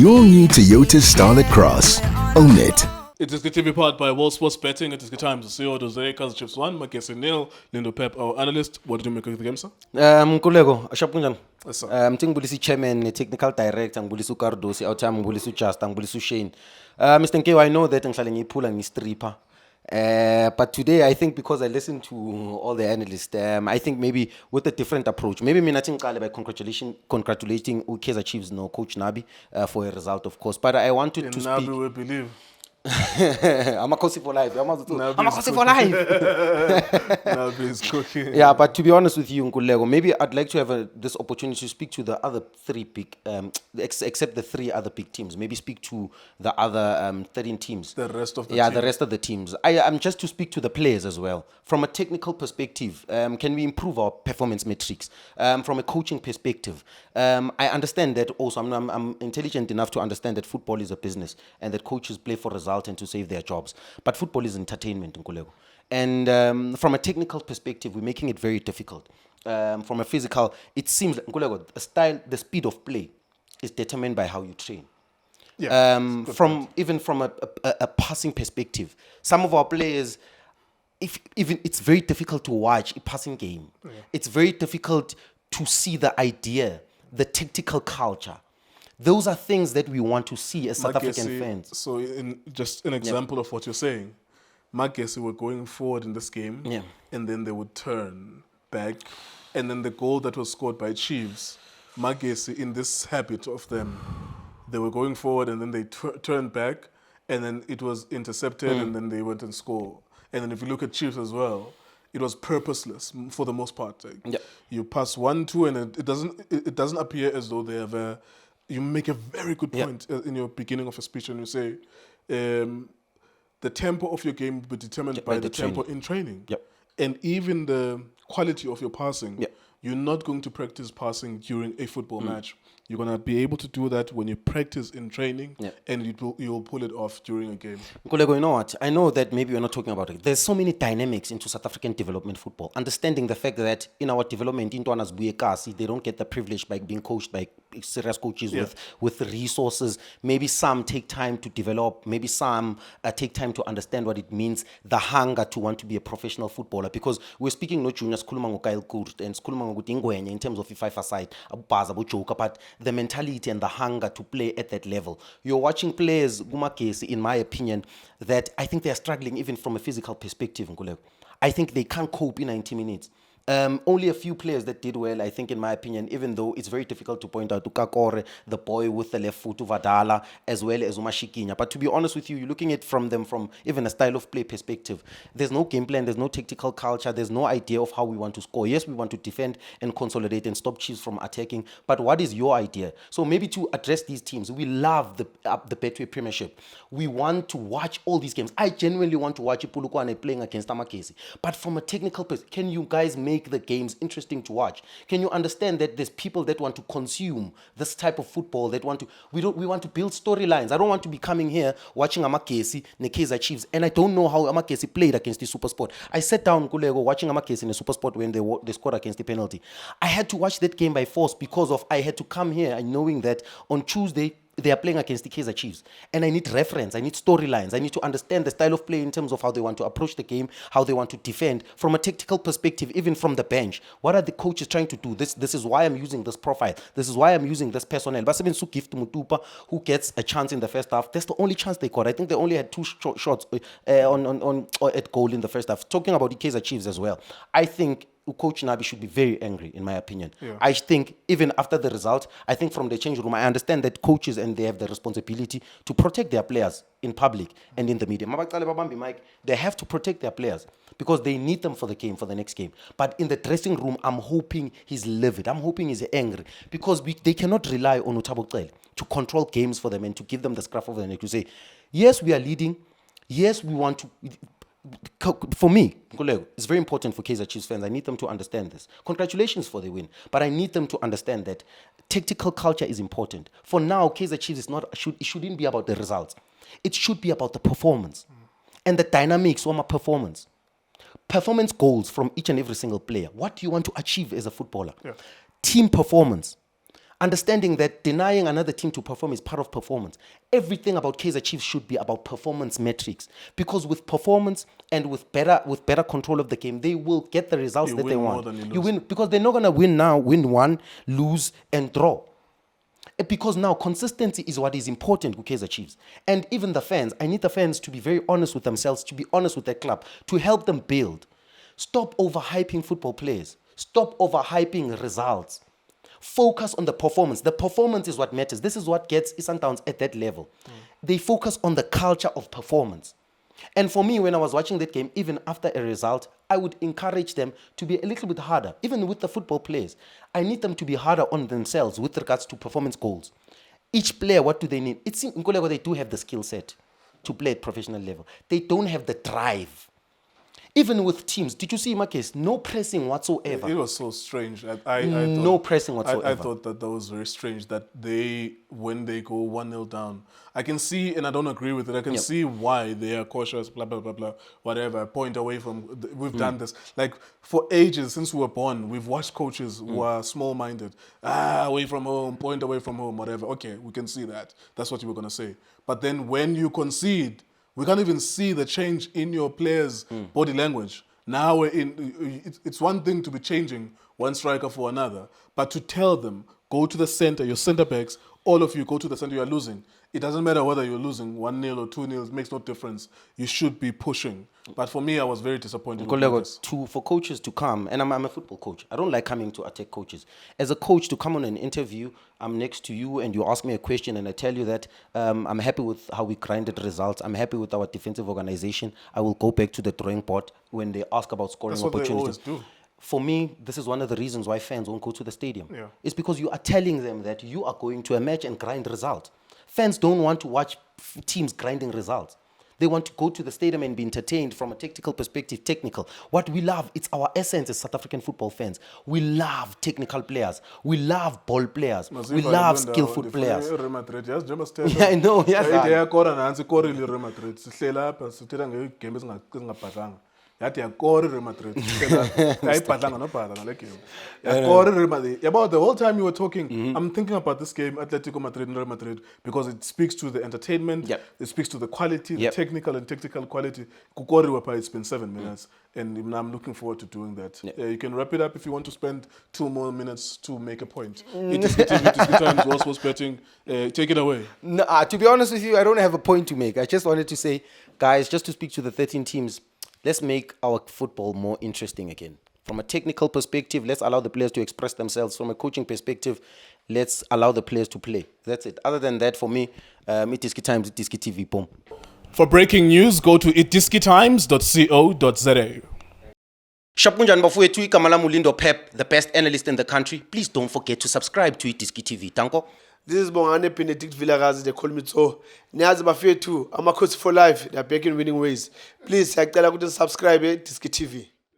your new Toyota Starlet Cross. Own it. iDiskiTV powered by World Sports Betting. It is time to see orders there. Kaizer Chiefs 1, Magesi 0, Lindo Pep, our analyst. What did you make of the game, sir? Kulego, ashapun Yes, sir. Ngibulisi chairman, technical director, ngibulisi Cardosi, outside ngibulisi Just, ngibulisi Shane. Mr. Nkewa, I know that ngihlale ngiyiphula ngistripper. But today, I think because I listened to all the analysts, I think maybe with a different approach, maybe me nothing by congratulating Kaizer Chiefs, no Coach Nabi for a result, of course. But I wanted to Nabi speak. will believe. I'm a cozy for life. I'm a cozy for cooking. life. Nabi is cooking. Yeah, but to be honest with you, Nkulego, maybe I'd like to have this opportunity to speak to the other three big, except the three other big teams. Maybe speak to the other 13 teams. The rest of the Yeah, team. the rest of the teams. I'm just to speak to the players as well. From a technical perspective, can we improve our performance metrics? From a coaching perspective, I understand that also. I'm intelligent enough to understand that football is a business and that coaches play for results and to save their jobs. But football is entertainment, Nkulego. And from a technical perspective, we're making it very difficult. From a physical, it seems, Nkulego, the speed of play is determined by how you train. Yeah, Even from a passing perspective, some of our players, even it's very difficult to watch a passing game. Yeah. It's very difficult to see the idea, the tactical culture. Those are things that we want to see as South African fans. So, just an example of what you're saying, Magesi were going forward in this game, and then they would turn back, and then the goal that was scored by Chiefs, Magesi, in this habit of them, they were going forward, and then they turned back, and then it was intercepted, and then they went and scored. And then if you look at Chiefs as well, it was purposeless for the most part. You pass 1-2, and it doesn't appear as though they have you make a very good point in your beginning of a speech, and you say the tempo of your game will be determined by the tempo in training. And even the quality of your passing. You're not going to practice passing during a football match. You're going to be able to do that when you practice in training, and you will pull it off during a game. Nkulego, you know what? I know that maybe we're not talking about it. There's so many dynamics into South African development football. Understanding the fact that in our development, they don't get the privilege by being coached by serious coaches with resources. Maybe some take time to develop. Maybe some take time to understand what it means, the hunger to want to be a professional footballer. Because we're speaking not juniors, in terms of five-a-side, but the mentality and the hunger to play at that level. You're watching players, Magesi, in my opinion, that I think they're struggling even from a physical perspective. I think they can't cope in 90 minutes. Only a few players that did well, I think, in my opinion, even though it's very difficult to point out to Kakore, the boy with the left foot, Vadala, as well as Umashikinya. But to be honest with you, you're looking at from them from even a style of play perspective. There's no game plan, there's no tactical culture, there's no idea of how we want to score. Yes, we want to defend and consolidate and stop Chiefs from attacking. But what is your idea? So maybe to address these teams, we love the Betway Premiership. We want to watch all these games. I genuinely want to watch Ipulukwane playing against Magesi. But from a technical perspective, can you guys make the games interesting to watch? Can you understand that there's people that want to consume this type of football, that want to we want to build storylines? I don't want to be coming here watching Magesi and Kaizer Chiefs and I don't know how Magesi played against the SuperSport. I sat down Kulego watching Magesi in the SuperSport when they scored against the penalty. I had to watch that game by force because of I had to come here and knowing that on Tuesday they are playing against the Kaizer Chiefs. And I need reference, I need storylines, I need to understand the style of play in terms of how they want to approach the game, how they want to defend, from a tactical perspective, even from the bench. What are the coaches trying to do? This is why I'm using this profile. This is why I'm using this personnel. Basibin Gift Mutupa, who gets a chance in the first half. That's the only chance they got. I think they only had two shots at goal in the first half. Talking about the Kaizer Chiefs as well, I think Coach Nabi should be very angry, in my opinion. I think even after the result, I think from the change room, I understand that coaches and they have the responsibility to protect their players in public and in the media. They have to protect their players because they need them for the game, for the next game. But in the dressing room, I'm hoping he's livid. I'm hoping he's angry because they cannot rely on Utaboktel to control games for them and to give them the scruff of the neck to say, yes, we are leading. Yes, we want to. For me, it's very important for Kaizer Chiefs fans. I need them to understand this. Congratulations for the win, but I need them to understand that tactical culture is important. For now, Kaizer Chiefs it shouldn't be about the results. It should be about the performance and the dynamics of my performance. Performance goals from each and every single player. What do you want to achieve as a footballer? Team performance. understanding that denying another team to perform is part of performance. Everything about Kaizer Chiefs should be about performance metrics, because with performance and with better control of the game, they will get the results You that win they more want. than you You lose. win because they're not gonna win now, win one, lose, and draw. Because now consistency is what is important with Kaizer Chiefs. And even the fans, I need the fans to be very honest with themselves, to be honest with their club, to help them build. Stop overhyping football players. Stop overhyping results. Focus on the performance. The performance is what matters. This is what gets Sundowns at that level. They focus on the culture of performance. And for me, when I was watching that game, even after a result, I would encourage them to be a little bit harder, even with the football players. I need them to be harder on themselves with regards to performance goals. Each player, what do they need? It seems Nkolego, they do have the skill set to play at professional level. They don't have the drive. Even with teams, did you see Magesi? No pressing whatsoever. It was so strange. No pressing whatsoever. I thought that was very strange that when they go 1-0 down, I can see, and I don't agree with it, I can see why they are cautious, blah, blah, blah, blah, whatever, point away from, we've done this. Like, for ages, since we were born, we've watched coaches who are small-minded. Away from home, point away from home, whatever. Okay, we can see that. That's what you were going to say. But then when you concede, we can't even see the change in your players' body language. Now it's one thing to be changing one striker for another, but to tell them, go to the center, your center backs, all of you go to the center, you are losing. It doesn't matter whether you're losing 1-0 or 2-0, it makes no difference. You should be pushing. But for me, I was very disappointed. For coaches to come, and I'm a football coach. I don't like coming to attack coaches. As a coach, to come on an interview, I'm next to you and you ask me a question and I tell you that I'm happy with how we grinded results. I'm happy with our defensive organization. I will go back to the drawing board when they ask about scoring That's what opportunities. they always do. For me, this is one of the reasons why fans won't go to the stadium. Yeah. It's because you are telling them that you are going to a match and grind results. Fans don't want to watch teams grinding results. They want to go to the stadium and be entertained from a tactical perspective, technical. What we love, it's our essence as South African football fans. We love technical players. We love ball players. We love skillful players. Yeah, I know. Yathi yakore Real Madrid. Ayibhadlanga nobhala ngale game. Yakore Real Madrid. About the whole time you were talking, I'm thinking about this game, Atletico Madrid and Real Madrid, because it speaks to the entertainment, it speaks to the quality, the technical and tactical quality. Kukori Wapa, it's been 7 minutes, and I'm looking forward to doing that. You can wrap it up if you want to spend 2 more minutes to make a point. iDiski Times, World Sports Betting, take it away. No, to be honest with you, I don't have a point to make. I just wanted to say, guys, just to speak to the 13 teams, let's make our football more interesting again. From a technical perspective, let's allow the players to express themselves. From a coaching perspective, let's allow the players to play. That's it. Other than that, for me, iDiski Times, iDiskiTV, boom. For breaking news, go to iDiskiTimes.co.za. Shapunjan bafowethu igama lami Lindo Pep, the best analyst in the country. Please don't forget to subscribe to iDiskiTV. Tanko. This is Bongane Benedict Villagazi, they call me so. Niazi bafethu, I'm a coach for life. They are back in winning ways. Please, I tell you to subscribe to iDiskiTV.